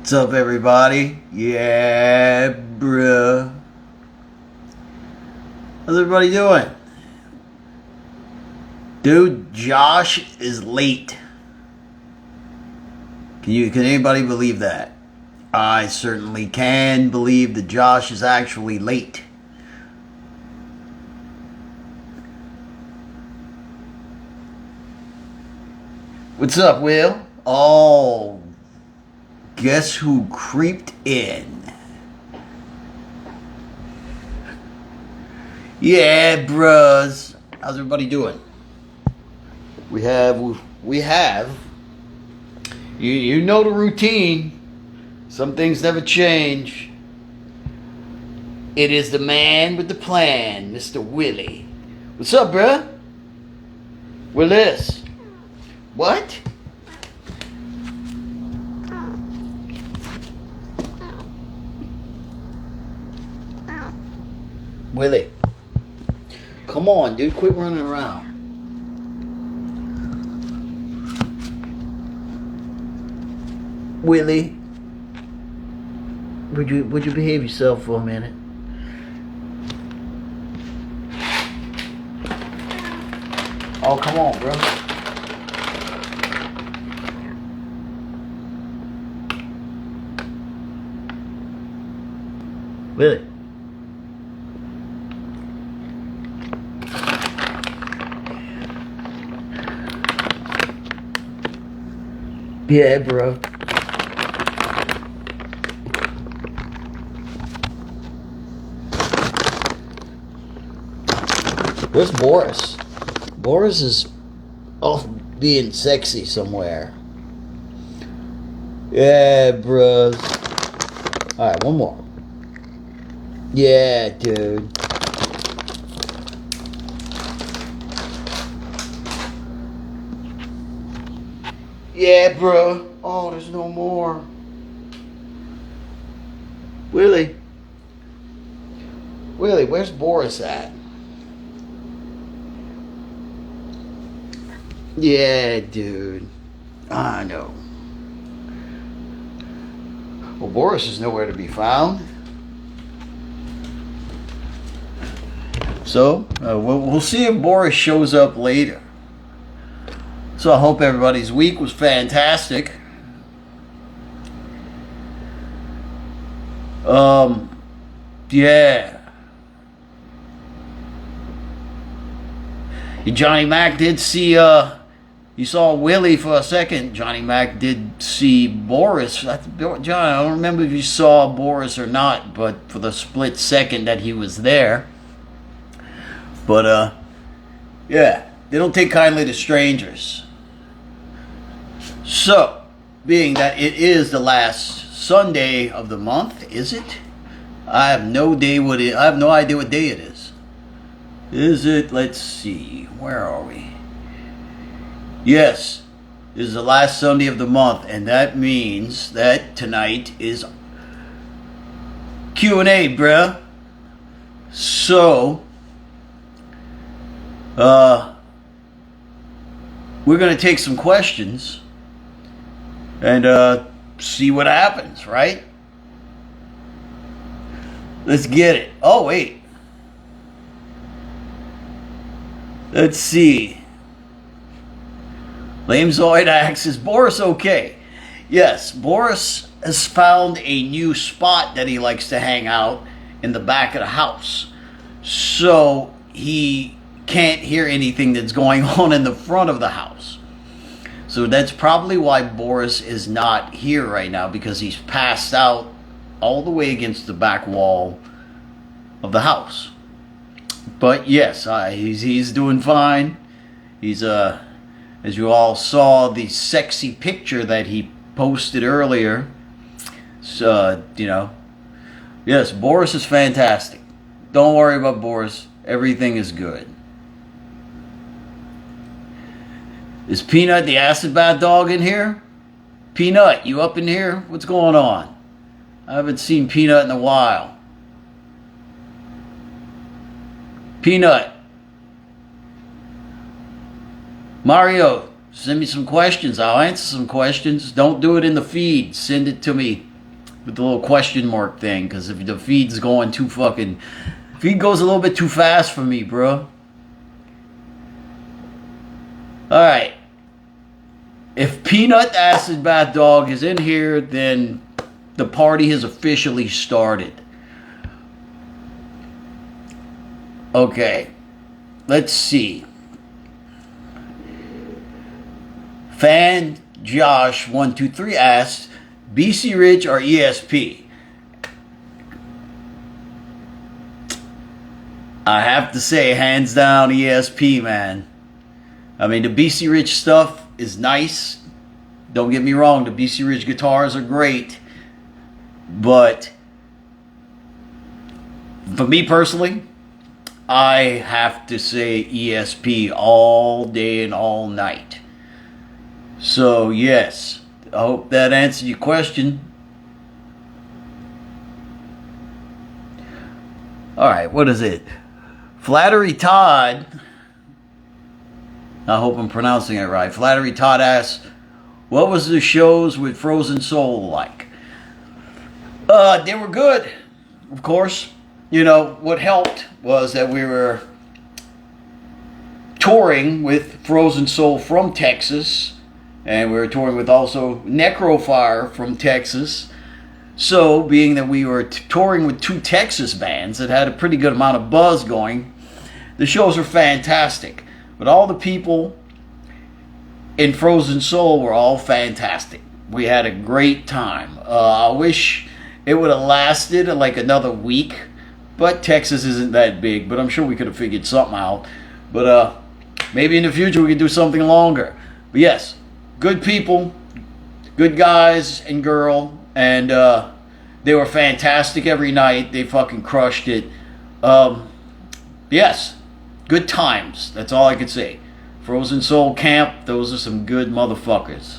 What's up, everybody? Yeah, bruh. How's everybody doing? Dude, Josh is late. Can anybody believe that? I certainly can believe that Josh is actually late. What's up, Will? Oh, guess who creeped in? Yeah, bros. How's everybody doing? We have, you know the routine. Some things never change. It is the man with the plan, Mr. Willie. What's up, bruh? Willis. What? Willie. Come on, dude. Quit running around. Willie. Would you behave yourself for a minute? Oh, come on, bro. Willie. Yeah, bro. Where's Boris? Boris is off being sexy somewhere. Yeah, bros. Alright, one more. Yeah, dude. Yeah, bro. Oh, there's no more. Willie. Willie, where's Boris at? Yeah, dude. I know. Well, Boris is nowhere to be found. So, we'll see if Boris shows up later. So I hope everybody's week was fantastic. Yeah. Johnny Mac did see, you saw Willie for a second. Johnny Mac did see Boris. John, I don't remember if you saw Boris or not, but for the split second that he was there. But, yeah, they don't take kindly to strangers. So, being that it is the last Sunday of the month, is it? I have no idea what day it is. Is it? Let's see. Where are we? Yes, this is the last Sunday of the month, and that means that tonight is Q&A, bruh. So, we're going to take some questions and see what happens, right? Let's get it. Oh, wait. Let's see. Lamezoid asks, is Boris okay? Yes, Boris has found a new spot that he likes to hang out in the back of the house. So he can't hear anything that's going on in the front of the house. So that's probably why Boris is not here right now, because he's passed out all the way against the back wall of the house. But yes, he's doing fine. He's as you all saw, the sexy picture that he posted earlier. So yes, Boris is fantastic. Don't worry about Boris. Everything is good. Is Peanut the acid bath dog in here? Peanut, you up in here? What's going on? I haven't seen Peanut in a while. Peanut. Mario, send me some questions. I'll answer some questions. Don't do it in the feed. Send it to me with the little question mark thing, because if the feed's going too fucking, feed goes a little bit too fast for me, bro. All right. If Peanut Acid Bath Dog is in here, then the party has officially started. Okay. Let's see. Fan Josh 123 asks, BC Rich or ESP? I have to say, hands down, ESP, man. I mean, the BC Rich stuff is nice. Don't get me wrong, the BC Rich guitars are great. But for me personally, I have to say ESP all day and all night. So, yes, I hope that answered your question. Alright, what is it? Flattery Todd. I hope I'm pronouncing it right. Flattery Todd asks, what was the shows with Frozen Soul like? They were good, of course. You know, what helped was that we were touring with Frozen Soul from Texas. And we were touring with also Necrofire from Texas. So, being that we were touring with two Texas bands that had a pretty good amount of buzz going, the shows were fantastic. But all the people in Frozen Soul were all fantastic. We had a great time. I wish it would have lasted like another week. But Texas isn't that big. But I'm sure we could have figured something out. But maybe in the future we could do something longer. But yes, good people, good guys and girl. And they were fantastic every night. They fucking crushed it. Yes. Good times. That's all I could say. Frozen Soul Camp, those are some good motherfuckers.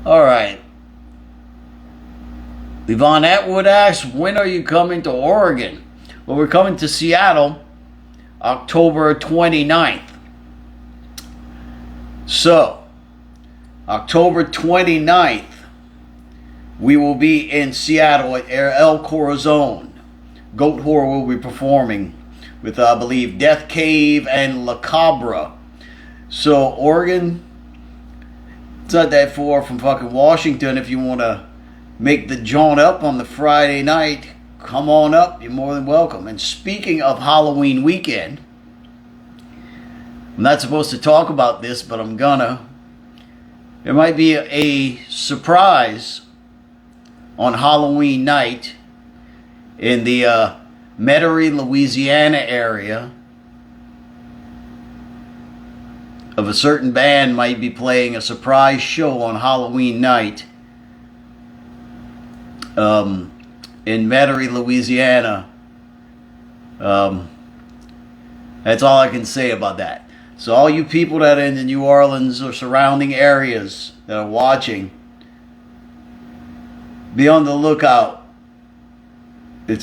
Alright. Yvonne Atwood asks, when are you coming to Oregon? Well, we're coming to Seattle October 29th. So, October 29th, we will be in Seattle at El Corazon. Goatwhore will be performing with, I believe, Death Cave and La Cabra. So, Oregon, it's not that far from fucking Washington. If you want to make the jaunt up on the Friday night, come on up. You're more than welcome. And speaking of Halloween weekend, I'm not supposed to talk about this, but I'm gonna. There might be a surprise on Halloween night in the Metairie, Louisiana area of a certain band might be playing a surprise show on Halloween night in Metairie, Louisiana. That's all I can say about that. So all you people that are in the New Orleans or surrounding areas that are watching, be on the lookout. I'm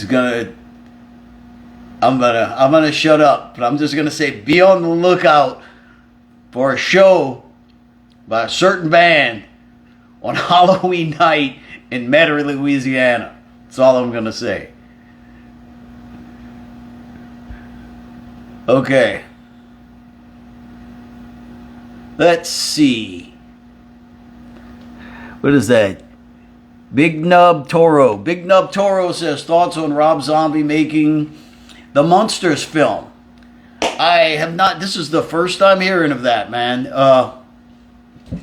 gonna shut up, but I'm just gonna say be on the lookout for a show by a certain band on Halloween night in Metairie, Louisiana. That's all I'm gonna say. Okay. Let's see. What is that? Big Nub Toro. Big Nub Toro says, thoughts on Rob Zombie making the Monsters film. I have not, this is the first time hearing of that, man.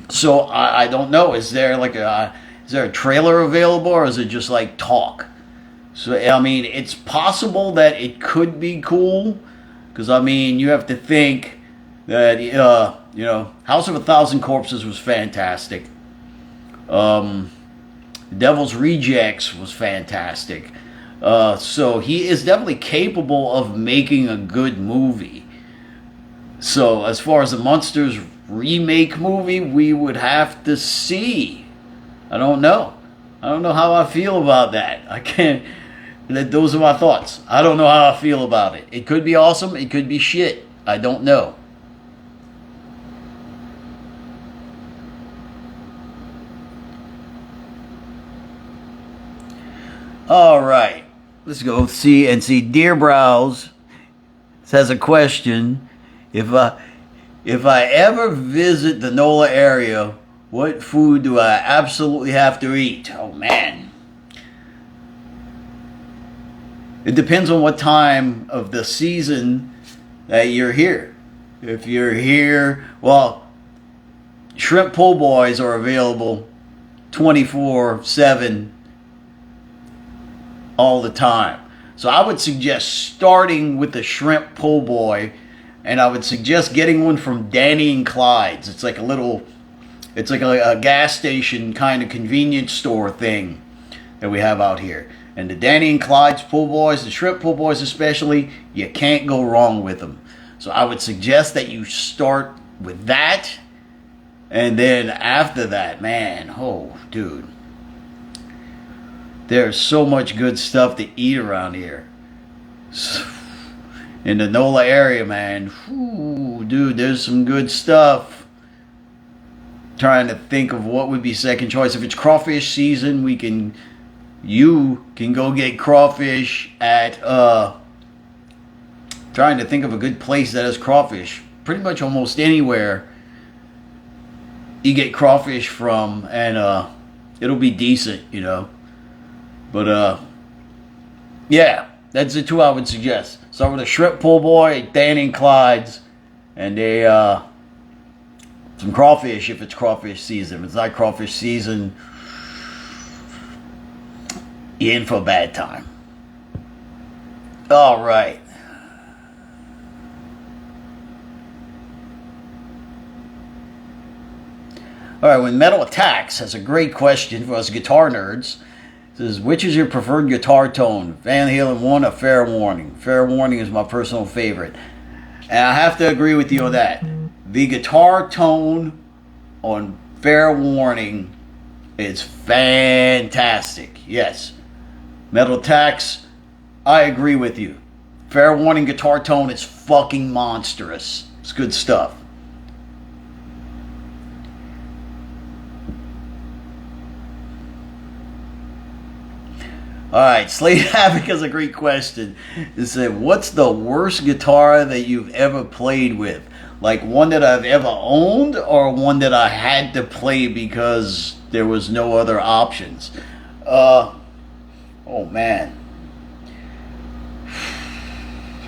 So I don't know. Is there a trailer available, or is it just like talk? So, I mean, it's possible that it could be cool, because, I mean, you have to think that, House of a Thousand Corpses was fantastic. Devil's Rejects was fantastic. So he is definitely capable of making a good movie. So as far as the Monsters remake movie, we would have to see. I don't know how I feel about that. I can't. Those are my thoughts. I don't know how I feel about it. It could be awesome. It could be shit. I don't know. All right. Let's go see Deer Browse has a question. If I ever visit the NOLA area, what food do I absolutely have to eat? Oh man. It depends on what time of the season that you're here. If you're here, well, shrimp po' boys are available 24/7 all the time. So I would suggest starting with the shrimp po' boy, and I would suggest getting one from Danny and Clyde's. It's like a gas station kind of convenience store thing that we have out here. And the Danny and Clyde's po' boys, the shrimp po' boys especially, you can't go wrong with them. So I would suggest that you start with that, and then after that, man, oh dude, there's so much good stuff to eat around here. In the NOLA area, man, ooh, dude, there's some good stuff. Trying to think of what would be second choice. If it's crawfish season, you can go get crawfish at, trying to think of a good place that has crawfish. Pretty much almost anywhere you get crawfish from, and it'll be decent, you know. But yeah, that's the two I would suggest. Start with a shrimp po' boy, Danny and Clyde's, and some crawfish if it's crawfish season. If it's not crawfish season, you're in for a bad time. All right. All right, when Metal Attacks has a great question for us guitar nerds. It says, which is your preferred guitar tone? Van Halen 1 or Fair Warning? Fair Warning is my personal favorite. And I have to agree with you on that. The guitar tone on Fair Warning is fantastic. Yes. Metal Attacks, I agree with you. Fair Warning guitar tone is fucking monstrous. It's good stuff. Alright, Slade Havoc has a great question. It said, what's the worst guitar that you've ever played with? Like one that I've ever owned, or one that I had to play because there was no other options? Oh man.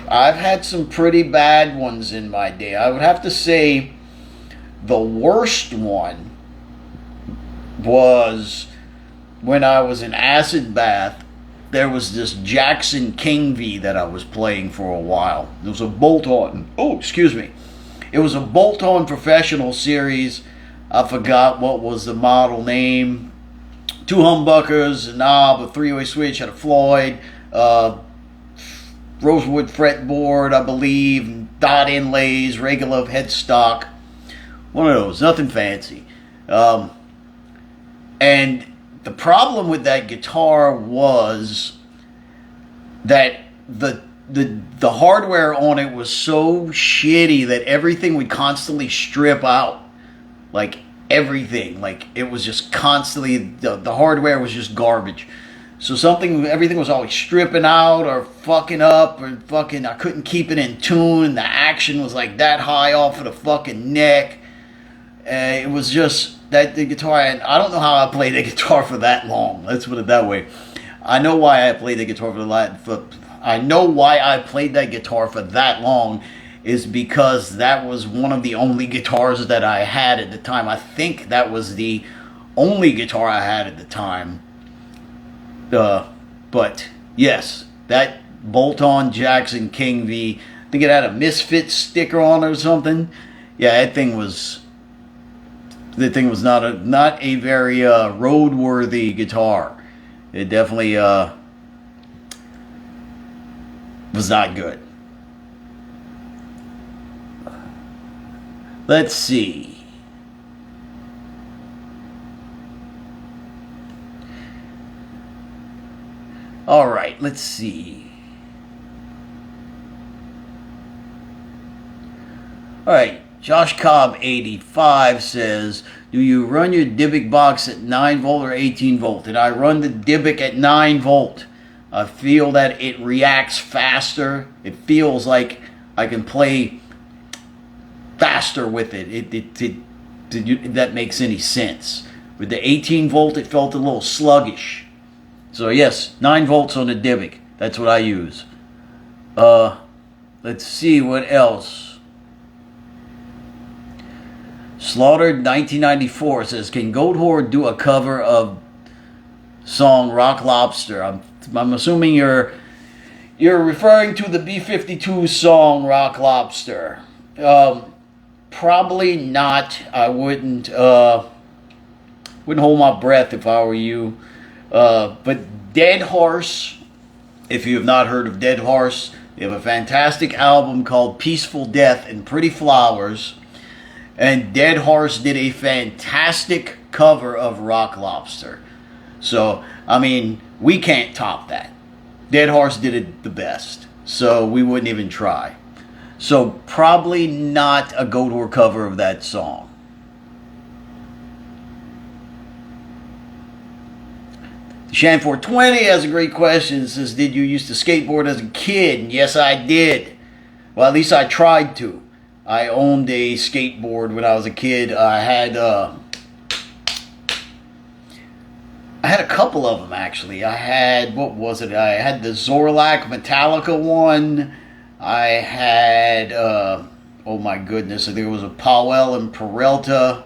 I've had some pretty bad ones in my day. I would have to say the worst one was when I was in acid bath. There was this Jackson King V that I was playing for a while. It was a bolt-on. Oh, excuse me. It was a bolt-on professional series. I forgot what was the model name. 2 humbuckers, a knob, a 3-way switch, had a Floyd, rosewood fretboard, I believe, dot inlays, regular headstock. One of those, nothing fancy. And the problem with that guitar was that the hardware on it was so shitty that everything would constantly strip out. Like everything. Like it was just constantly, the hardware was just garbage. So everything was always stripping out or fucking up, or fucking, I couldn't keep it in tune. The action was like that high off of the fucking neck. It was just the guitar, and I don't know how I played the guitar for that long. Let's put it that way. I know why I played the guitar I know why I played that guitar for that long is because that was one of the only guitars that I had at the time. I think that was the only guitar I had at the time. But yes, that bolt-on Jackson King V. I think it had a Misfit sticker on it or something. Yeah, that thing was not a very roadworthy guitar. It definitely was not good. Let's see. All right, let's see. All right. Josh Cobb 85 says, do you run your Dybbuk box at 9 volt or 18 volt? And I run the Dybbuk at 9 volt. I feel that it reacts faster. It feels like I can play faster with it. If that makes any sense. With the 18 volt, it felt a little sluggish. So yes, 9 volts on the Divic. That's what I use. Let's see what else. Slaughtered 1994 says, can Goatwhore do a cover of song Rock Lobster? I'm assuming you're referring to the B-52 song Rock Lobster. Probably not. I wouldn't hold my breath if I were you. But Dead Horse, if you have not heard of Dead Horse, they have a fantastic album called Peaceful Death and Pretty Flowers. And Dead Horse did a fantastic cover of Rock Lobster. So, I mean, we can't top that. Dead Horse did it the best. So, we wouldn't even try. So, probably not a Goatwhore cover of that song. Shan420 has a great question. It says, did you used to skateboard as a kid? And yes, I did. Well, at least I tried to. I owned a skateboard when I was a kid. I had a couple of them, actually. I had, what was it? I had the Zorlak Metallica one. I had, oh my goodness, I think it was a Powell and Peralta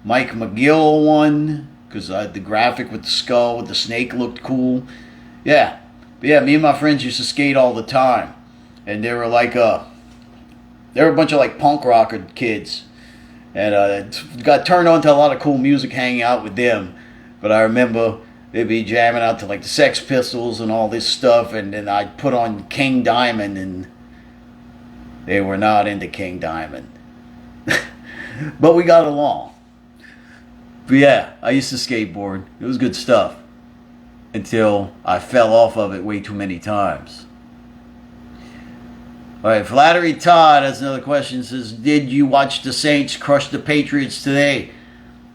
Mike McGill one. Because the graphic with the skull, with the snake looked cool. Yeah. But yeah, me and my friends used to skate all the time. And they were like, they were a bunch of like punk rocker kids. And got turned on to a lot of cool music hanging out with them. But I remember they'd be jamming out to like the Sex Pistols and all this stuff. And then I'd put on King Diamond, and they were not into King Diamond. But we got along. But yeah, I used to skateboard. It was good stuff. Until I fell off of it way too many times. Alright, Flattery Todd has another question. It says, did you watch the Saints crush the Patriots today?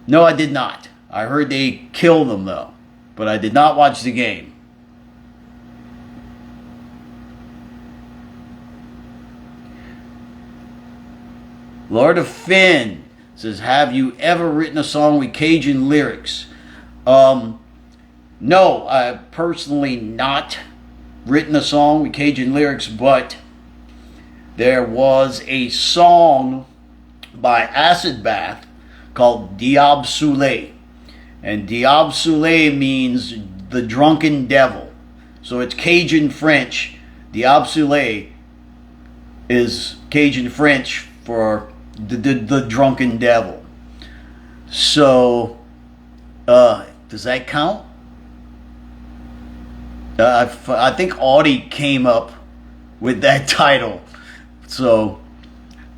No, I did not. I heard they killed them though. But I did not watch the game. Lord of Finn says, have you ever written a song with Cajun lyrics? No, I've personally not written a song with Cajun lyrics, but there was a song by Acid Bath called Diab Soulé. And Diab Soulé means the drunken devil. So it's Cajun French. Diab Soulé is Cajun French for the drunken devil. So, does that count? I think Audie came up with that title. So,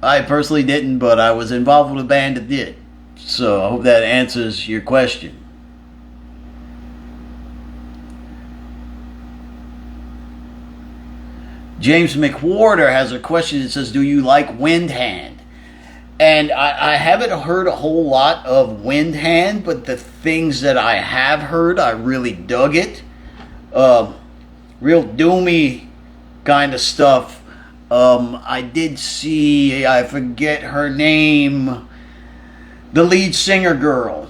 I personally didn't, but I was involved with a band that did. So, I hope that answers your question. James McWhorter has a question that says, do you like Windhand? And I haven't heard a whole lot of Windhand, but the things that I have heard, I really dug it. Real doomy kind of stuff. I did see, I forget her name, the lead singer girl.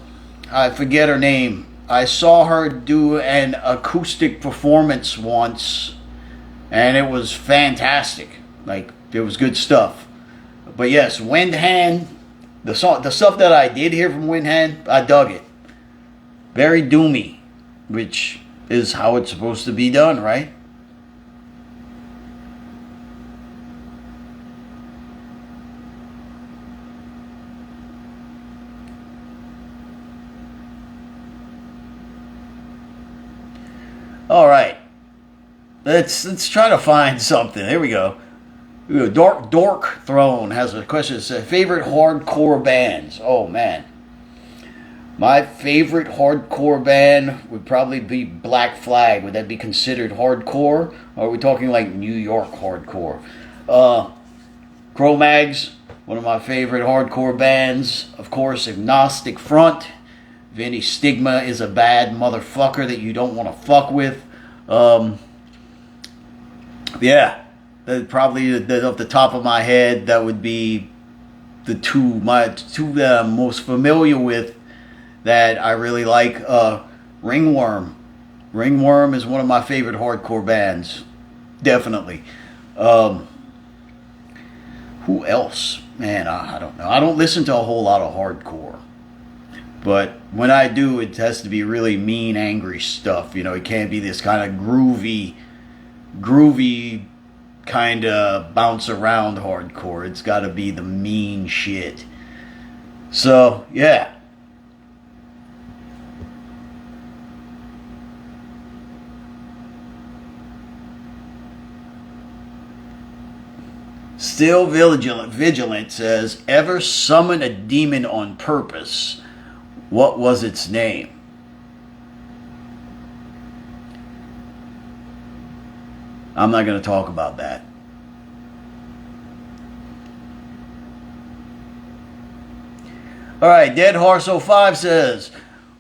I forget her name. I saw her do an acoustic performance once, and it was fantastic. Like, it was good stuff. But yes, Windhand, the stuff that I did hear from Windhand, I dug it. Very doomy, which is how it's supposed to be done, right? All right, let's try to find something. Here we go. Dork Throne has a question. It says, favorite hardcore bands? Oh, man. My favorite hardcore band would probably be Black Flag. Would that be considered hardcore? Or are we talking like New York hardcore? Cro-Mags, one of my favorite hardcore bands. Of course, Agnostic Front. Vinny Stigma is a bad motherfucker that you don't want to fuck with. Yeah, that probably off the top of my head, that would be my two that I'm most familiar with that I really like. Ringworm. Ringworm is one of my favorite hardcore bands, definitely. Um, who else? Man, I don't know. I don't listen to a whole lot of hardcore. But when I do, it has to be really mean, angry stuff. You know, it can't be this kind of groovy kind of bounce around hardcore. It's got to be the mean shit. So, yeah. Still vigilant says, ever summon a demon on purpose? What was its name? I'm not going to talk about that. All right, Dead Horse 05 says,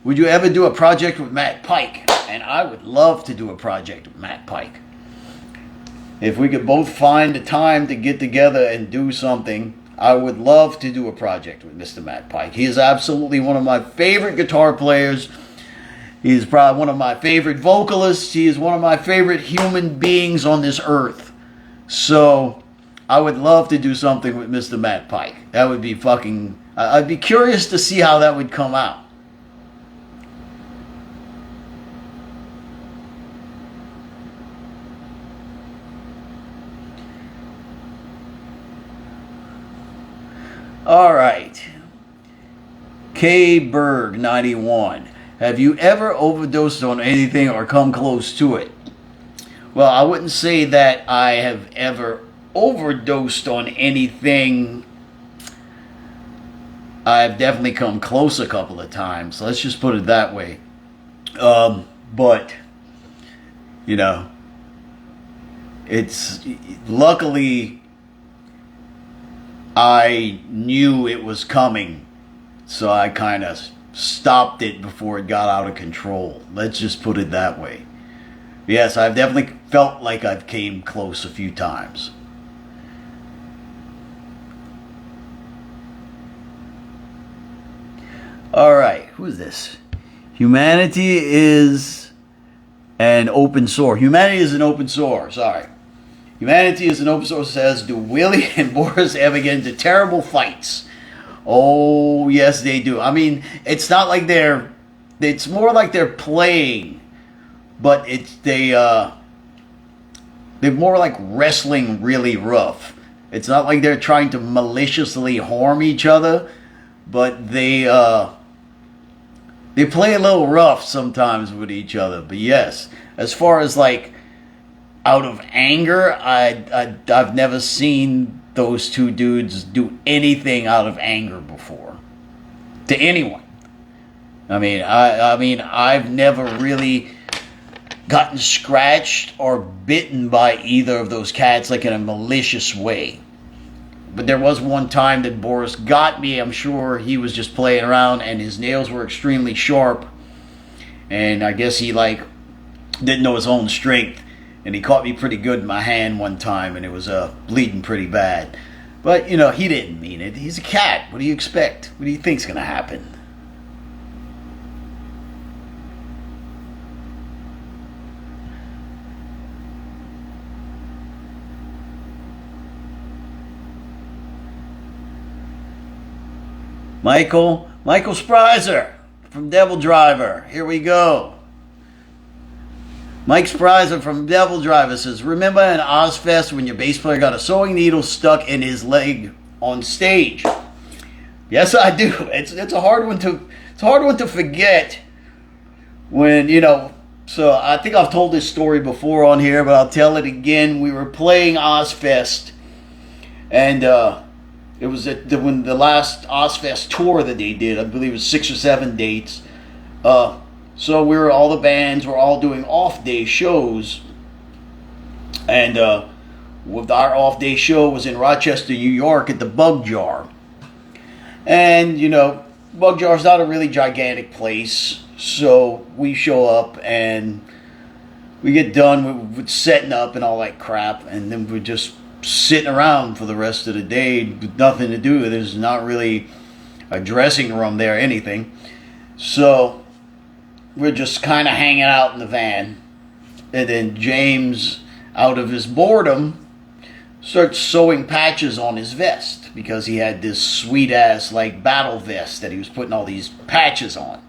would you ever do a project with Matt Pike? And I would love to do a project with Matt Pike. If we could both find the time to get together and do something, I would love to do a project with Mr. Matt Pike. He is absolutely one of my favorite guitar players. He is probably one of my favorite vocalists. He is one of my favorite human beings on this earth. So, I would love to do something with Mr. Matt Pike. That would be fucking... I'd be curious to see how that would come out. All right. K. Berg 91. Have you ever overdosed on anything or come close to it? Well, I wouldn't say that I have ever overdosed on anything. I've definitely come close a couple of times. Let's just put it that way. But, you know, it's luckily I knew it was coming, so I kind of stopped it before it got out of control. Let's just put it that way. Yes, I've definitely felt like I've came close a few times. All right, who is this? Humanity is an open source. Humanity is an open source. Sorry. Humanity is an open source says, do Willie and Boris ever get into terrible fights? Oh, yes, they do. I mean, it's not like it's more like they're playing, but they're more like wrestling really rough. It's not like they're trying to maliciously harm each other, but they play a little rough sometimes with each other. But yes, as far as like out of anger, I've never seen those two dudes do anything out of anger before to anyone. I mean, I've never really gotten scratched or bitten by either of those cats like in a malicious way. But there was one time that Boris got me. I'm sure he was just playing around and his nails were extremely sharp. And I guess he didn't know his own strength. And he caught me pretty good in my hand one time, and it was bleeding pretty bad. But, you know, he didn't mean it. He's a cat. What do you expect? What do you think's going to happen? Michael Sprizer from Devil Driver. Here we go. Mike Sprizer from Devil Driver says, remember in Ozfest when your bass player got a sewing needle stuck in his leg on stage? Yes, I do. It's a hard one to forget when, you know, so I think I've told this story before on here, but I'll tell it again. We were playing Ozfest, and it was when the last Ozfest tour that they did. I believe it was 6 or 7 dates. So all the bands were all doing off-day shows, and with our off-day show was in Rochester, New York, at the Bug Jar. And you know, Bug Jar's not a really gigantic place, so we show up and we get done with setting up and all that crap, and then we're just sitting around for the rest of the day with nothing to do. There's not really a dressing room there or anything. So we're just kind of hanging out in the van. And then James, out of his boredom, starts sewing patches on his vest because he had this sweet ass like battle vest that he was putting all these patches on.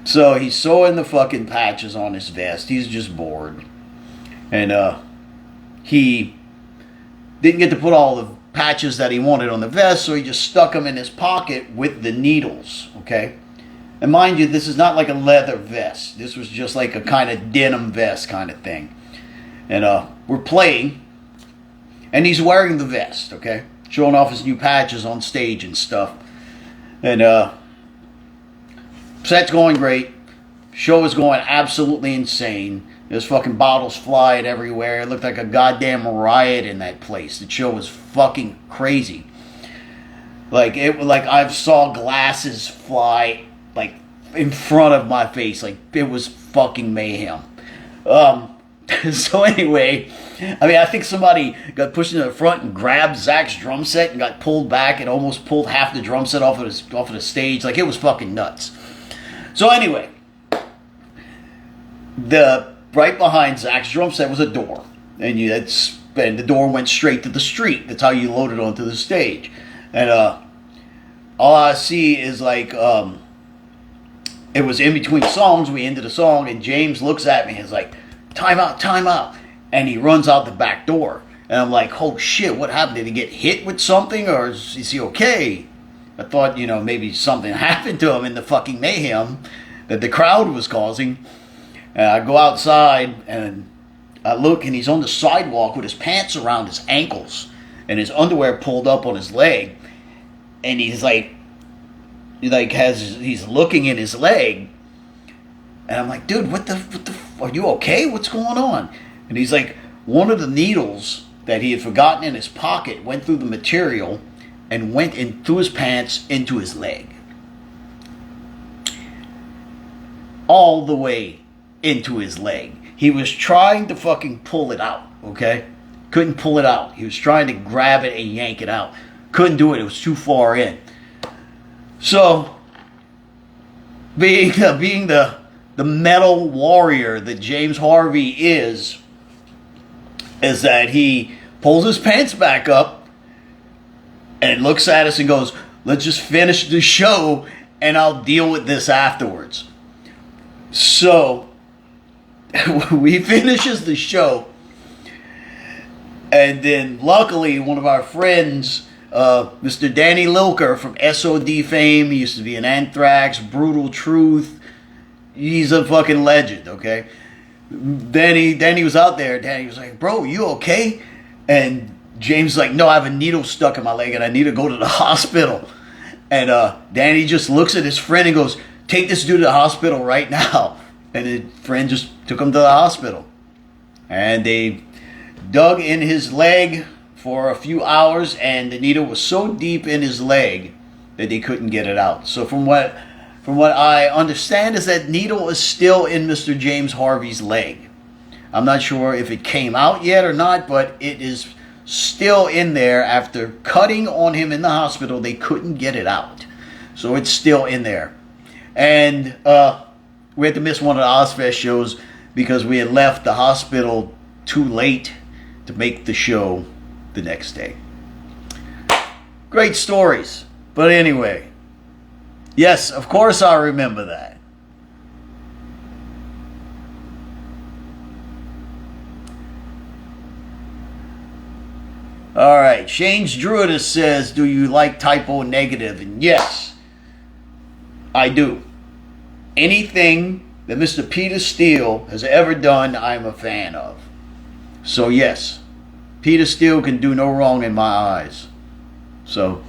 So he's sewing the fucking patches on his vest. He's just bored. And he didn't get to put all the patches that he wanted on the vest, so he just stuck them in his pocket with the needles, okay? And mind you, this is not like a leather vest. This was just like a kind of denim vest kind of thing. And we're playing, and he's wearing the vest, okay? Showing off his new patches on stage and stuff. And set's going great. Show is going absolutely insane. There's fucking bottles flying everywhere. It looked like a goddamn riot in that place. The show was fucking crazy. Like I saw glasses fly like in front of my face. Like it was fucking mayhem. So anyway, I mean, I think somebody got pushed into the front and grabbed Zach's drum set and got pulled back and almost pulled half the drum set off of the stage. Like it was fucking nuts. So anyway, right behind Zach's drum set was a door, and the door went straight to the street. That's how you loaded onto the stage. And all I see is like it was in between songs. We ended a song, and James looks at me and is like, "Time out," and he runs out the back door. And I'm like, "Oh shit! What happened? Did he get hit with something, or is he okay?" I thought, maybe something happened to him in the fucking mayhem that the crowd was causing. And I go outside and I look, and he's on the sidewalk with his pants around his ankles and his underwear pulled up on his leg. And he's he's looking at his leg. And I'm like, "Dude, what the, are you okay? What's going on?" And he's like, one of the needles that he had forgotten in his pocket went through the material and went in through his pants into his leg. All the way into his leg. He was trying to fucking pull it out, okay? Couldn't pull it out. He was trying to grab it and yank it out. Couldn't do it. It was too far in. So, being the metal warrior that James Harvey is that he pulls his pants back up and looks at us and goes, "Let's just finish the show and I'll deal with this afterwards." So, we finishes the show, and then luckily one of our friends, Mr. Danny Lilker from SOD fame, he used to be in Anthrax, Brutal Truth, he's a fucking legend, okay? Danny was out there. Danny was like, "Bro, you okay?" And James was like, "No, I have a needle stuck in my leg and I need to go to the hospital." And Danny just looks at his friend and goes, "Take this dude to the hospital right now." And his friend just took him to the hospital. And they dug in his leg for a few hours, and the needle was so deep in his leg that they couldn't get it out. So from what I understand is that needle is still in Mr. James Harvey's leg. I'm not sure if it came out yet or not, but it is still in there. After cutting on him in the hospital, they couldn't get it out. So it's still in there. And we had to miss one of the Ozfest shows because we had left the hospital too late to make the show the next day. Great stories. But anyway, yes, of course I remember that. Alright, Shane's Druidus says, "Do you like Typo Negative?" And yes, I do. Anything that Mr. Peter Steele has ever done, I'm a fan of. So yes, Peter Steele can do no wrong in my eyes. So,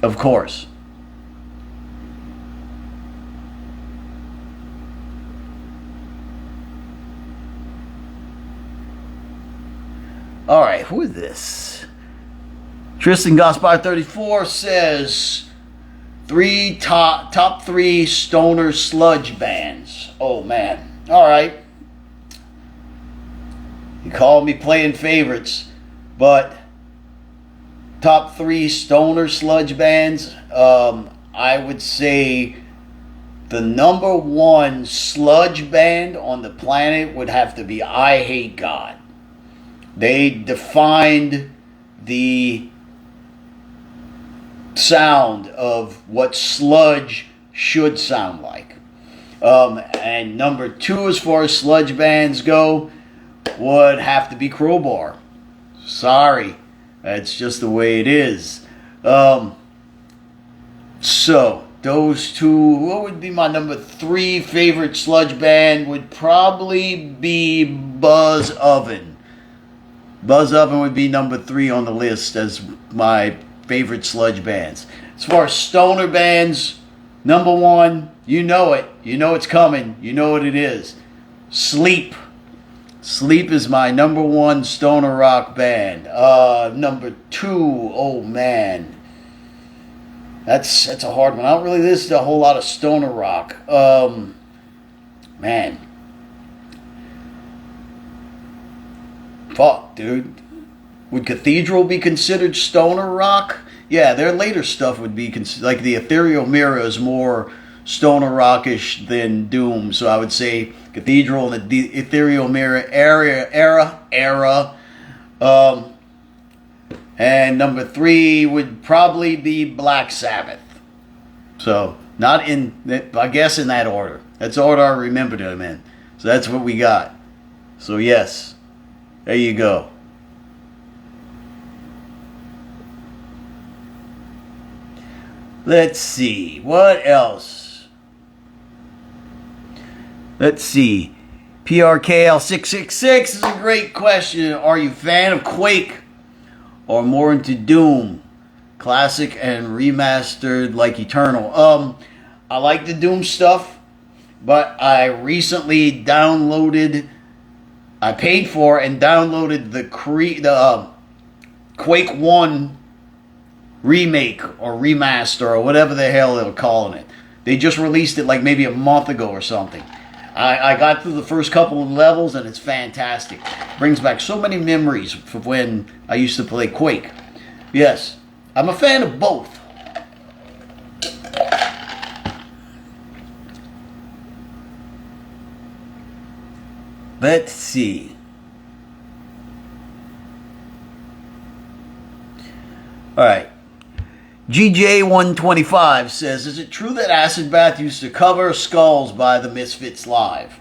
of course. Alright, who is this? Tristan Gaspar 34 says, top three stoner sludge bands. Oh man. Alright. You called me playing favorites, but top 3 stoner sludge bands, I would say the number 1 sludge band on the planet would have to be I Hate God. They defined the sound of what sludge should sound like. And number 2, as far as sludge bands go, would have to be Crowbar. Sorry, that's just the way it is. So those 2. What would be my number 3 favorite sludge band? Would probably be Buzz Oven. Buzz Oven would be number 3 on the list as my favorite sludge bands. As far as stoner bands, number 1, you know it. You know it's coming. You know what it is. Sleep. Sleep is my number 1 stoner rock band. Number 2, oh man. That's a hard one. I don't really listen to a whole lot of stoner rock. Man. Fuck, dude. Would Cathedral be considered stoner rock? Yeah, their later stuff would be like the Ethereal Mirror is more stoner rockish than Doom. So I would say Cathedral and the Ethereal Mirror era. And number 3 would probably be Black Sabbath. So not in, I guess in that order. That's the order I remembered them in. So that's what we got. So yes, there you go. Let's see, what else? Let's see. PRKL666 is a great question. Are you a fan of Quake or more into Doom? Classic and remastered like Eternal. I like the Doom stuff, but I recently I paid for and downloaded the Quake 1 remake or remaster or whatever the hell they're calling it. They just released it like maybe a month ago or something. I got through the first couple of levels and it's fantastic. Brings back so many memories from when I used to play Quake. Yes, I'm a fan of both. Let's see. All right. GJ125 says, is it true that Acid Bath used to cover Skulls by the Misfits live?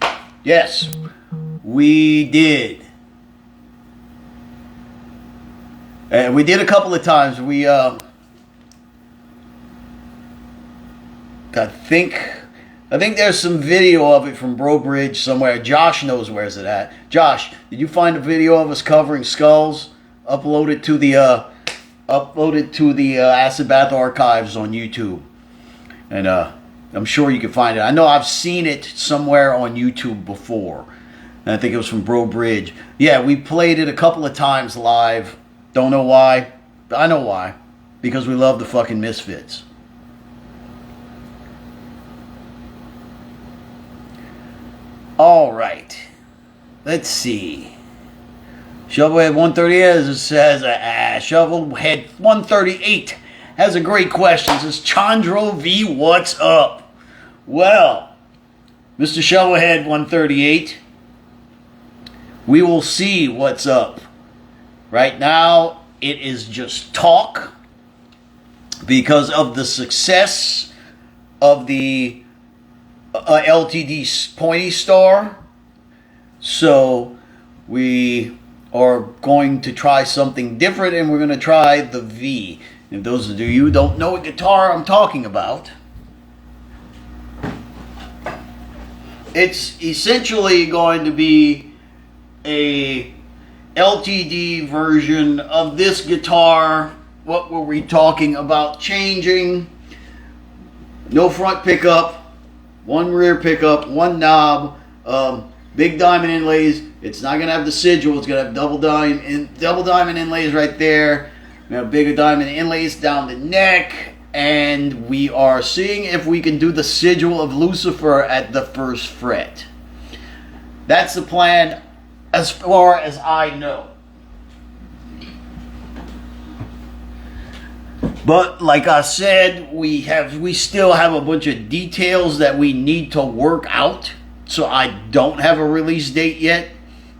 Yes, we did. And we did a couple of times. We, I think there's some video of it from Bro Bridge somewhere. Josh knows where's it at. Josh, did you find a video of us covering Skulls? Uploaded to the Acid Bath archives on YouTube, and I'm sure you can find it. I know I've seen it somewhere on YouTube before, and I think it was from Bro Bridge. Yeah, we played it a couple of times live. Don't know why. I know why. Because we love the fucking Misfits. All right, let's see. Shovelhead 138 says, Shovelhead 138 has a great question. It says, Chandro V, what's up? Well, Mr. Shovelhead 138, we will see what's up. Right now, it is just talk because of the success of the LTD Pointy Star. So, we are going to try something different, and we're going to try the V. If those of you who don't know what guitar I'm talking about, it's essentially going to be a LTD version of this guitar. What were we talking about changing? No front pickup, one rear pickup, one knob, big diamond inlays. It's not going to have the sigil. It's going to have double diamond inlays right there. We have bigger diamond inlays down the neck. And we are seeing if we can do the sigil of Lucifer at the first fret. That's the plan. as far as I know. But like I said, we still have a bunch of details that we need to work out. So I don't have a release date yet.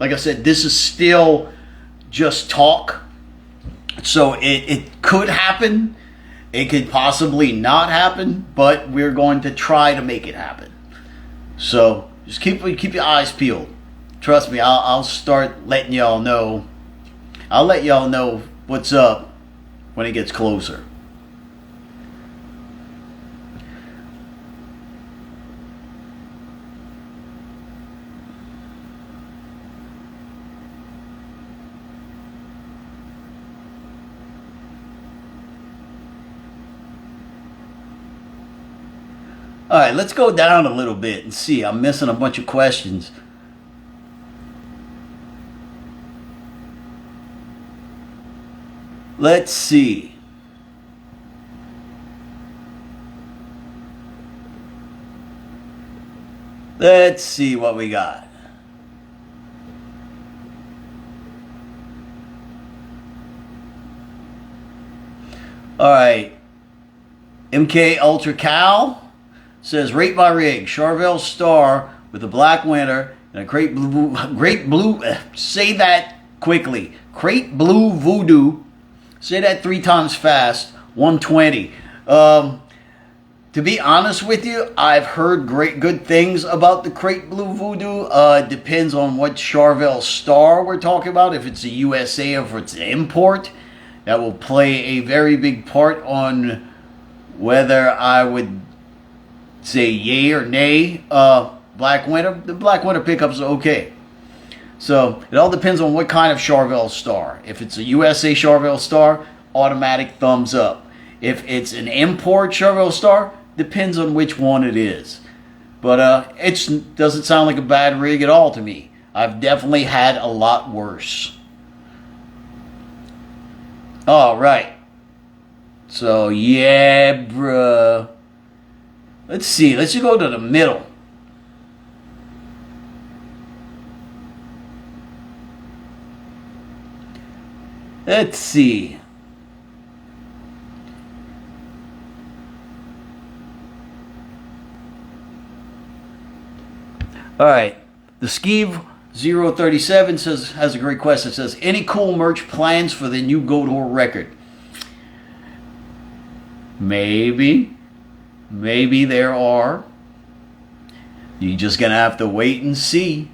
Like I said, this is still just talk. So it could happen. It could possibly not happen, but we're going to try to make it happen. So just keep your eyes peeled. Trust me, I'll start letting y'all know. I'll let y'all know what's up when it gets closer. All right, let's go down a little bit and see. I'm missing a bunch of questions. Let's see. Let's see what we got. All right. MK Ultra Cal says, rate my rig, Charvel Star with a black winter and a great blue, say that quickly, Crate Blue Voodoo, say that 3 times fast, 120. To be honest with you, I've heard good things about the Crate Blue Voodoo. It depends on what Charvel Star we're talking about, if it's a USA or if it's an import. That will play a very big part on whether I would say yay or nay. Black Winter, the Black Winter pickups are okay. So it all depends on what kind of Charvel Star. If it's a USA Charvel Star, automatic thumbs up. If it's an import Charvel Star, depends on which one it is. But it doesn't sound like a bad rig at all to me. I've definitely had a lot worse. All right. So yeah, bruh. Let's see. Let's just go to the middle. Let's see. All right. The Skeeve 037 has a great question. It says, any cool merch plans for the new Goatwhore record? Maybe there are. You're just gonna have to wait and see.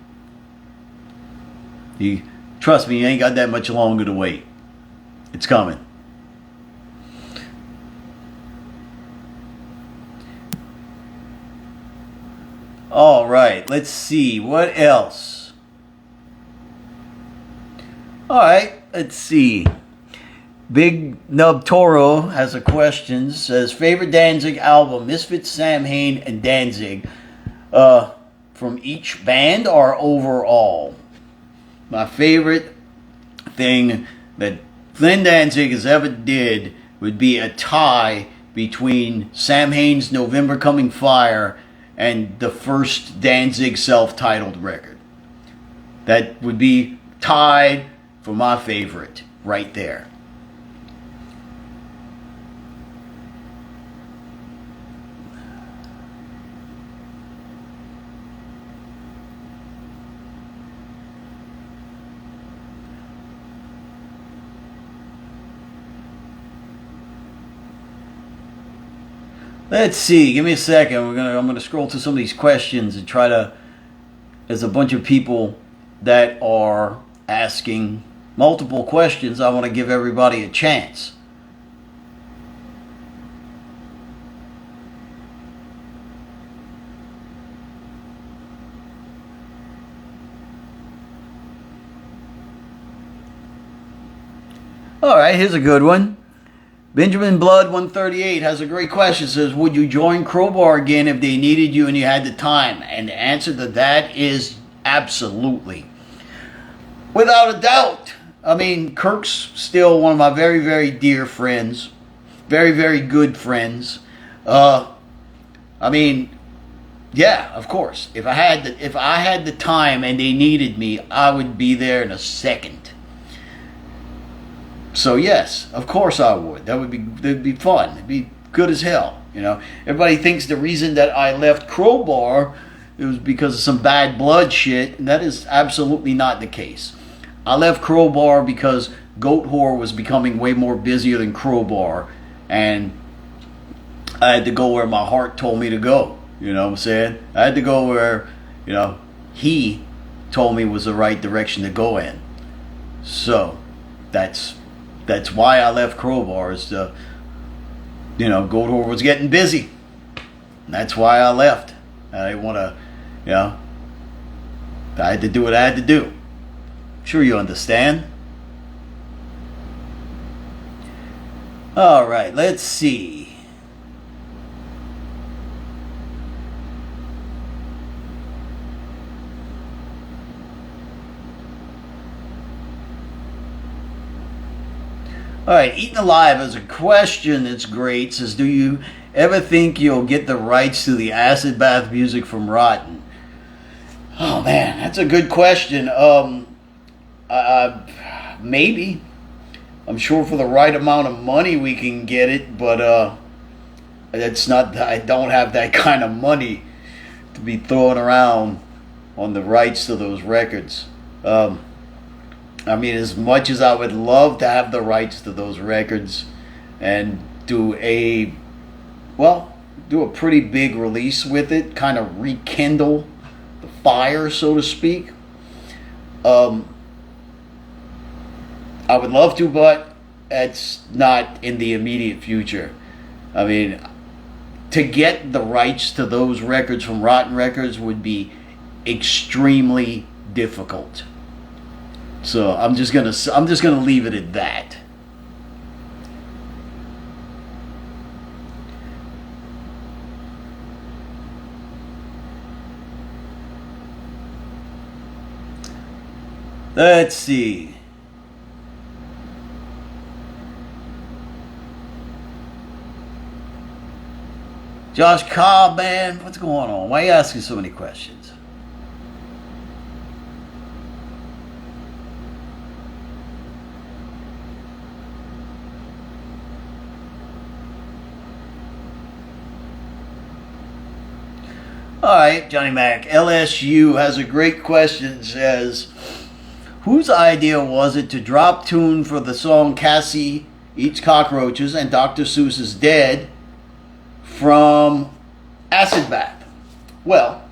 Trust me, you ain't got that much longer to wait. It's coming. All right, let's see what else. All right, let's see. Big Nub Toro has a question. Says, favorite Danzig album, Misfits, Samhain, and Danzig, from each band or overall? My favorite thing that Glenn Danzig has ever did would be a tie between Samhain's November Coming Fire and the first Danzig self-titled record. That would be tied for my favorite right there. Let's see. Give me a second. I'm gonna scroll through some of these questions and try to. There's a bunch of people that are asking multiple questions. I want to give everybody a chance. All right. Here's a good one. Benjamin Blood 138 has a great question. Says, would you join Crowbar again if they needed you and you had the time? And the answer to that is absolutely. Without a doubt. I mean, Kirk's still one of my very, very dear friends. Very, very good friends. I mean, Yeah, of course. If I had the time and they needed me, I would be there in a second. So yes, of course I would. That'd be fun. It'd be good as hell. You know, everybody thinks the reason that I left Crowbar it was because of some bad blood shit, and that is absolutely not the case. I left Crowbar because Goatwhore was becoming way more busier than Crowbar, and I had to go where my heart told me to go. You know what I'm saying? I had to go where, you know, he told me was the right direction to go in. So that's why I left Crowbar. Is to, you know, Goatwhore was getting busy. And that's why I left. I didn't want to, you know, I had to do what I had to do. Sure you understand. All right, let's see. All right, Eaten Alive has a question that's great. It says, do you ever think you'll get the rights to the acid bath music from Rotten? Oh man, that's a good question. Maybe. I'm sure for the right amount of money we can get it, but it's not. I don't have that kind of money to be throwing around on the rights to those records. I mean, as much as I would love to have the rights to those records and do a pretty big release with it, kind of rekindle the fire, so to speak. I would love to, but it's not in the immediate future. I mean, to get the rights to those records from Rotten Records would be extremely difficult. So I'm just gonna leave it at that. Let's see. Josh Cobb, man, what's going on? Why are you asking so many questions? All right, Johnny Mac. LSU has a great question. It says, whose idea was it to drop tune for the song Cassie Eats Cockroaches and Dr. Seuss is Dead from Acid Bath? Well,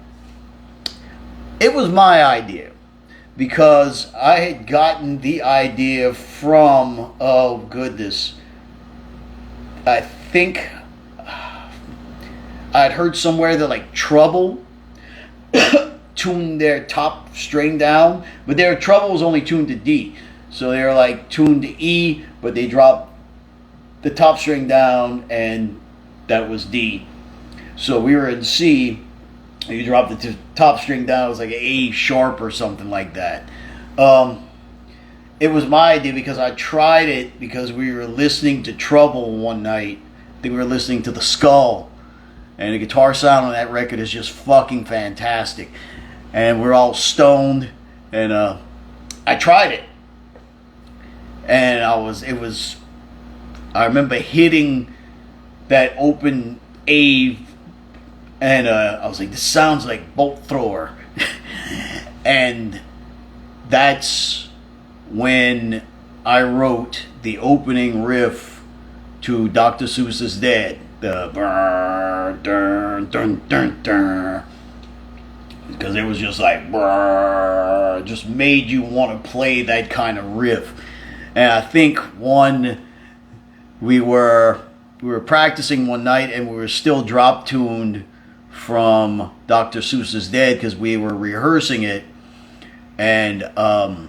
it was my idea because I had gotten the idea from, oh goodness, I think I'd heard somewhere that like Trouble tuned their top string down, but their Trouble was only tuned to D. So they were like tuned to E, but they dropped the top string down and that was D. So we were in C, you dropped the top string down, it was like an A sharp or something like that. It was my idea because I tried it because we were listening to Trouble one night. I think we were listening to The Skull. And the guitar sound on that record is just fucking fantastic. And we're all stoned. And I tried it. And I remember hitting that open A. And I was like, this sounds like Bolt Thrower. And that's when I wrote the opening riff to Dr. Seuss is Dead. The brrr, dun, dun, dun, dun. Because it was just like brrr, just made you want to play that kind of riff. And I think we were practicing one night and we were still drop tuned from Dr. Seuss is Dead because we were rehearsing it, and I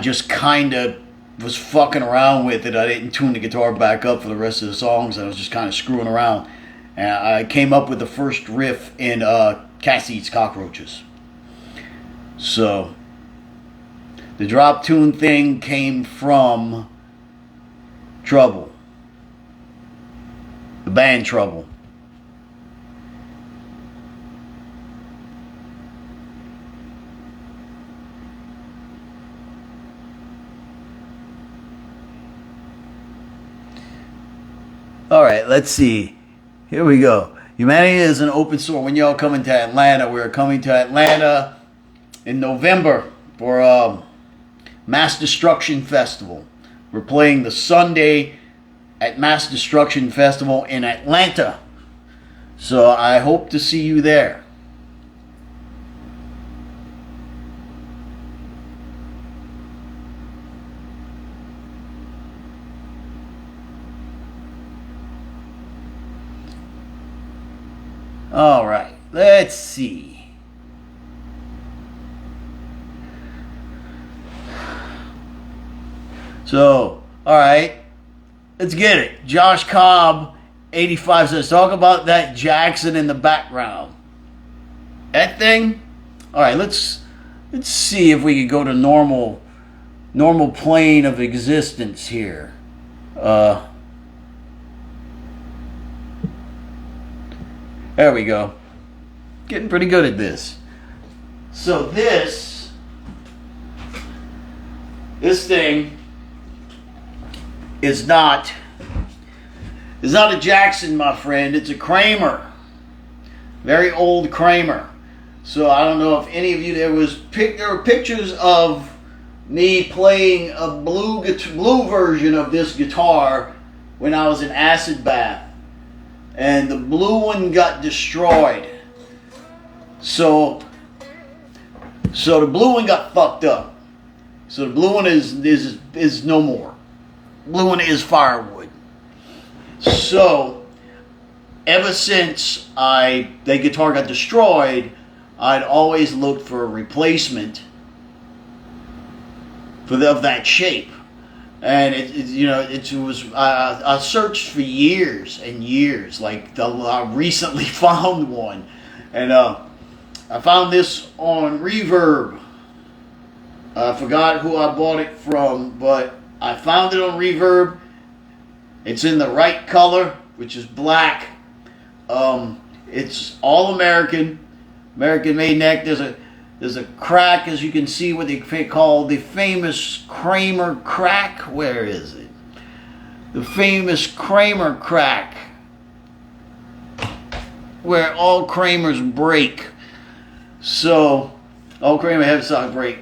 just kind of was fucking around with it. I didn't tune the guitar back up for the rest of the songs. I was just kind of screwing around. And I came up with the first riff in Cassie Eats Cockroaches. So, the drop tune thing came from Trouble. The band Trouble. All right, let's see. Here we go. Humanity is an open source. When y'all coming to Atlanta, we're coming to Atlanta in November for Mass Destruction Festival. We're playing the Sunday at Mass Destruction Festival in Atlanta. So I hope to see you there. All right, let's see. So, all right, let's get it. Josh Cobb, 85 says, talk about that Jackson in the background. That thing? All right, let's see if we can go to normal plane of existence here. There we go. Getting pretty good at this. So this thing is not a Jackson, my friend. It's a Kramer. Very old Kramer. So I don't know if any of you, there were pictures of me playing a blue version of this guitar when I was in acid bath. And the blue one got destroyed. So the blue one got fucked up. So the blue one is no more. Blue one is firewood. So ever since that guitar got destroyed, I'd always looked for a replacement of that shape. And I searched for years and years. Like I recently found one, and I found this on Reverb. I forgot who I bought it from, but I found it on Reverb. It's in the right color, which is black. It's all American made neck. There's a crack, as you can see, what they call the famous Kramer crack. Where is it? The famous Kramer crack, where all Kramers break. So, all Kramer headstock break.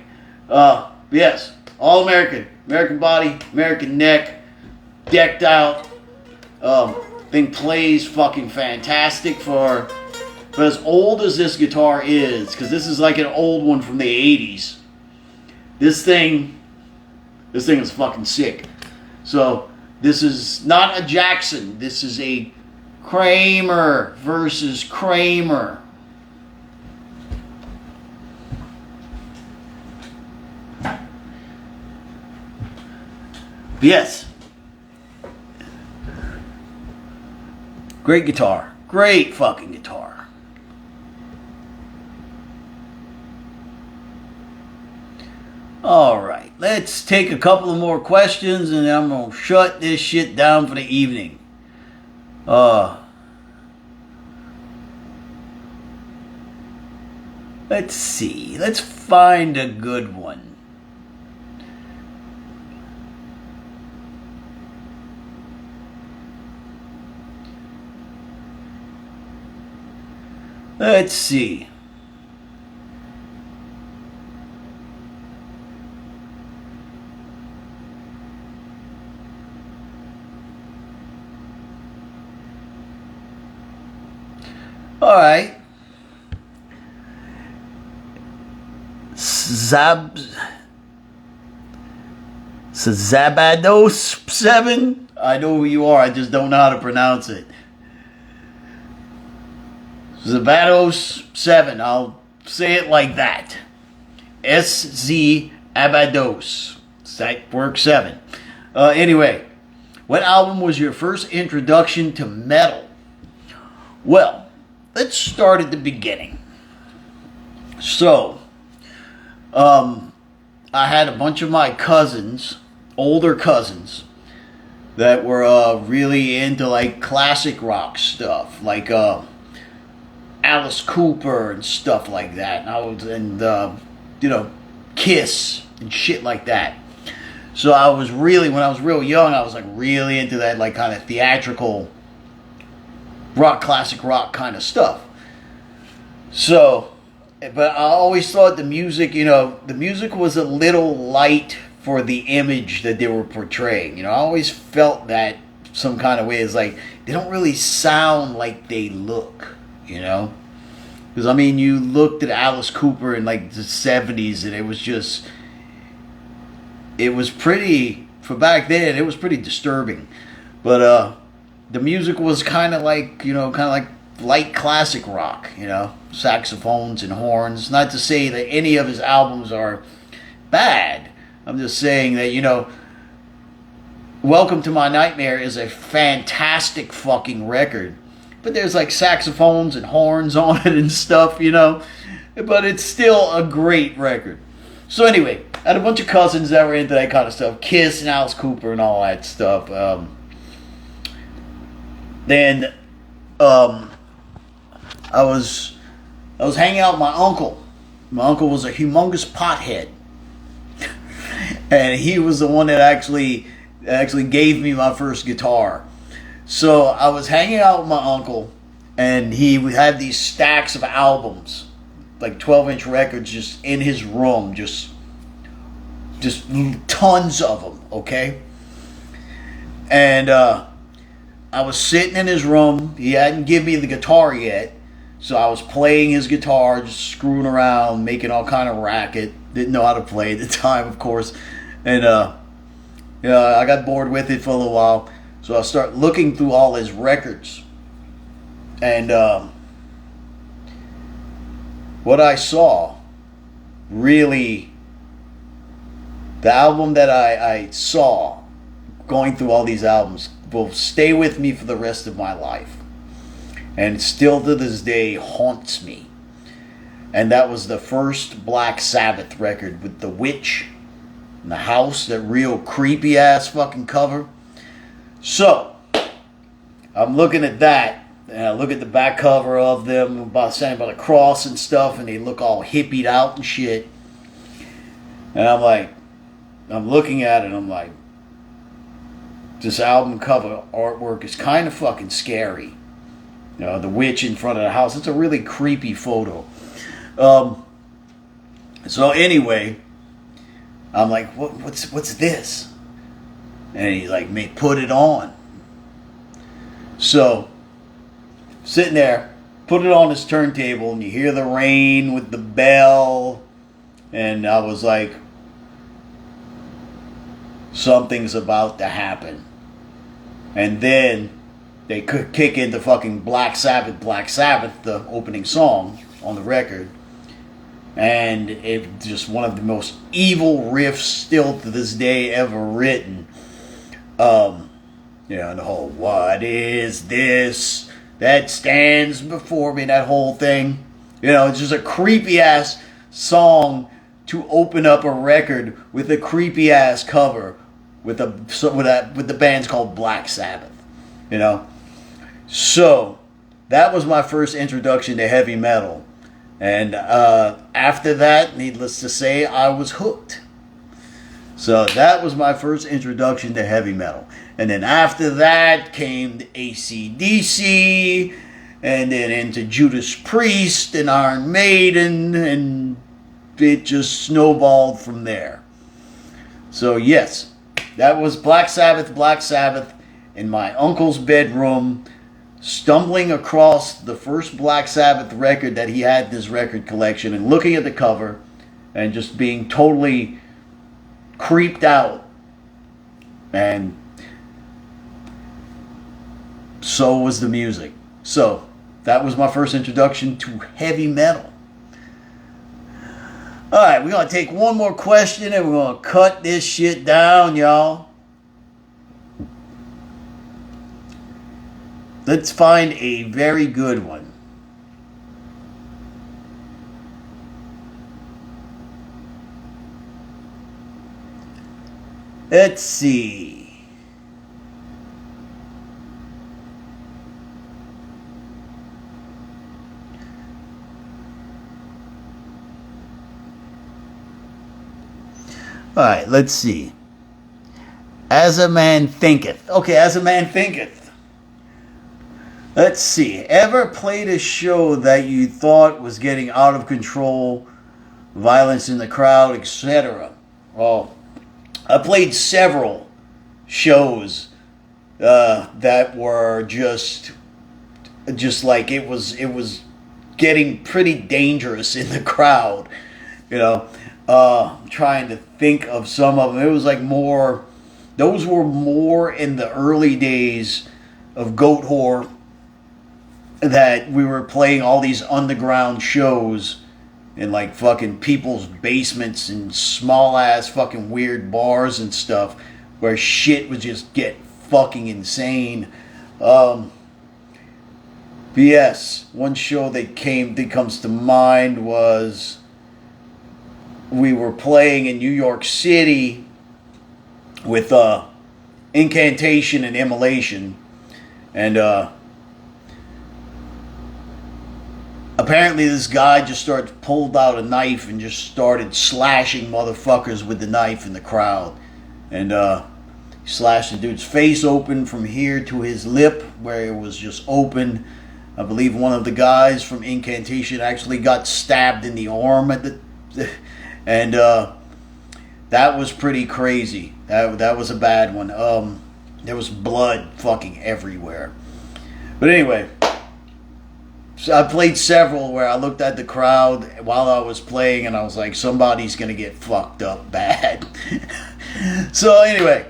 Yes, all American body, American neck, decked out. Thing plays fucking fantastic for as old as this guitar is, because this is like an old one from the 80s. This thing is fucking sick. So this is not a Jackson. This is a Kramer versus Kramer. Yes. Great guitar. Great fucking guitar. All right, let's take a couple of more questions and then I'm going to shut this shit down for the evening. Let's see. Let's find a good one. Let's see. All right. Zabados 7. I know who you are. I just don't know how to pronounce it. Zabados 7. I'll say it like that. SZ Abados. That works 7. Anyway, what album was your first introduction to metal? Well, let's start at the beginning. So, I had a bunch of my cousins, older cousins, that were really into like classic rock stuff, like Alice Cooper and stuff like that. And Kiss and shit like that. So I was really, when I was real young, I was like really into that like kind of theatrical classic rock kind of stuff. So, but I always thought the music, the music was a little light for the image that they were portraying. I always felt that some kind of way. It's like they don't really sound like they look, Because, I mean, you looked at Alice Cooper in like the 70s and it was pretty, for back then, it was pretty disturbing. But the music was kind of like light classic rock, saxophones and horns. Not to say that any of his albums are bad. I'm just saying that, Welcome to My Nightmare is a fantastic fucking record. But there's like saxophones and horns on it and stuff, But it's still a great record. So anyway, I had a bunch of cousins that were into that kind of stuff. Kiss and Alice Cooper and all that stuff. Then I was hanging out with my uncle. My uncle was a humongous pothead. And he was the one that actually gave me my first guitar. So I was hanging out with my uncle, and he had these stacks of albums, like 12-inch records, just in his room, just tons of them, okay? And I was sitting in his room. He hadn't given me the guitar yet, so I was playing his guitar, just screwing around, making all kind of racket. Didn't know how to play at the time, of course. And I got bored with it for a little while. So I start looking through all his records. And what I saw, really, the album that I saw, going through all these albums, will stay with me for the rest of my life. And still to this day haunts me. And that was the first Black Sabbath record with the witch in the house, that real creepy ass fucking cover. So, I'm looking at that, and I look at the back cover of them, standing by the cross and stuff, and they look all hippied out and shit. And I'm looking at it, and I'm like, this album cover artwork is kind of fucking scary. The witch in front of the house, it's a really creepy photo. So anyway, I'm like, what's this? And he's like, put it on. So, sitting there, put it on his turntable, and you hear the rain with the bell. And I was like, something's about to happen. And then they could kick into fucking Black Sabbath, the opening song on the record. And it's just one of the most evil riffs still to this day ever written. And the whole, what is this that stands before me, that whole thing. It's just a creepy ass song to open up a record with a creepy ass cover with the band's called Black Sabbath. So that was my first introduction to heavy metal. And after that, needless to say, I was hooked. So that was my first introduction to heavy metal. And then after that came AC/DC, and then into Judas Priest and Iron Maiden, and it just snowballed from there. So yes, that was Black Sabbath in my uncle's bedroom, stumbling across the first Black Sabbath record that he had in his record collection, and looking at the cover and just being totally creeped out. And so was the music. So that was my first introduction to heavy metal. Alright, we're going to take one more question and we're going to cut this shit down, y'all. Let's find a very good one. Let's see. Alright, let's see. As a man thinketh. Okay, as a man thinketh. Let's see. Ever played a show that you thought was getting out of control, violence in the crowd, etc.? Well, I played several shows that were just like it was getting pretty dangerous in the crowd. You know, I'm trying to think of some of them. It was like more. Those were more in the early days of Goat Whore, that we were playing all these underground shows in like fucking people's basements and small ass fucking weird bars and stuff where shit would just get fucking insane. But yes, one show that comes to mind was we were playing in New York City with Incantation and Immolation, and apparently this guy just pulled out a knife and just started slashing motherfuckers with the knife in the crowd, and he slashed the dude's face open from here to his lip where it was just open. I believe one of the guys from Incantation actually got stabbed in the arm and that was pretty crazy. That was a bad one. There was blood fucking everywhere. But anyway, so I played several where I looked at the crowd while I was playing and I was like, somebody's gonna get fucked up bad. So anyway,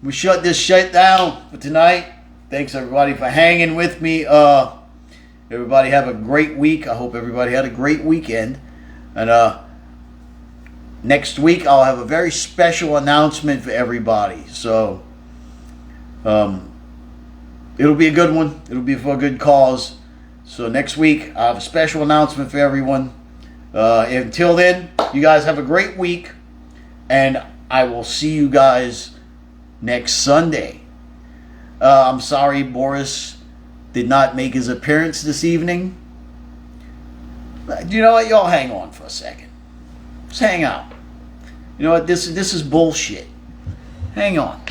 we shut this shit down for tonight. Thanks everybody for hanging with me. Everybody have a great week. I hope everybody had a great weekend. And next week I'll have a very special announcement for everybody. So it'll be a good one. It'll be for a good cause. So next week I have a special announcement for everyone. Until then, you guys have a great week. And I will see you guys next Sunday. I'm sorry Boris did not make his appearance this evening. You know what? Y'all hang on for a second. Just hang out. You know what? This is bullshit. Hang on.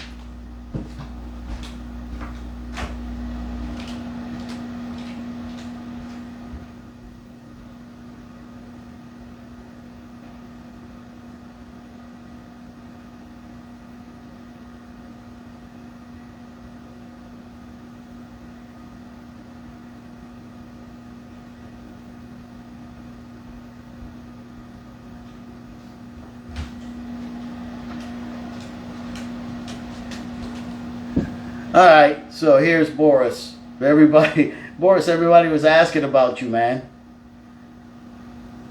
Alright, so here's Boris. Everybody, Boris, everybody was asking about you, man.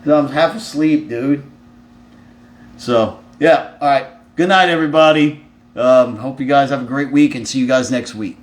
I'm half asleep, dude. So, yeah, alright. Good night, everybody. Hope you guys have a great week and see you guys next week.